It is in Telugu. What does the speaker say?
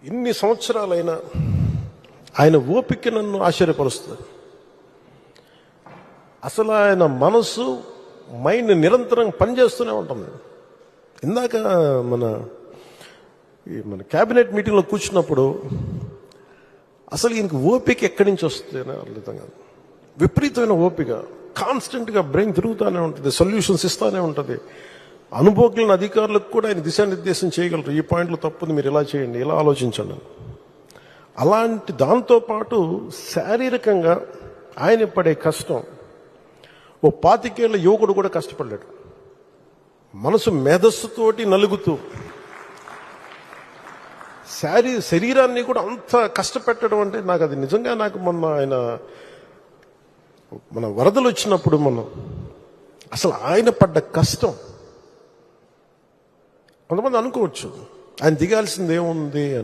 ఇన్ని సంవత్సరాలైనా ఆయన ఓపిక నన్ను ఆశ్చర్యపరుస్తుంది. అసలు ఆయన మనసు మైండ్ నిరంతరం పనిచేస్తూనే ఉంటుంది. ఇందాక మన క్యాబినెట్ మీటింగ్లో కూర్చున్నప్పుడు అసలు ఈయనకి ఓపిక ఎక్కడి నుంచి వస్తుంది అని అర్థం కాదు. విపరీతమైన ఓపిక, కాన్స్టెంట్గా బ్రెయిన్ తిరుగుతూనే ఉంటుంది, సొల్యూషన్స్ ఇస్తూనే ఉంటుంది. అనుభవజ్ఞులైన అధికారులకు కూడా ఆయన దిశానిర్దేశం చేయగలరు. ఈ పాయింట్లో తప్పుంది, మీరు ఇలా చేయండి, ఇలా ఆలోచించండి. అలాంటి దాంతోపాటు శారీరకంగా ఆయన పడే కష్టం ఓ 25 ఏళ్ల యువకుడు కూడా కష్టపడ్డాడు. మనసు మేధస్సుతోటి నలుగుతూ శరీరాన్ని కూడా అంత కష్టపెట్టడం అంటే నాకు అది నిజంగా మొన్న ఆయన మన వరదలు వచ్చినప్పుడు అసలు ఆయన పడ్డ కష్టం కొంతమంది అనుకోవచ్చు ఆయన దిగాల్సింది ఏముంది అని.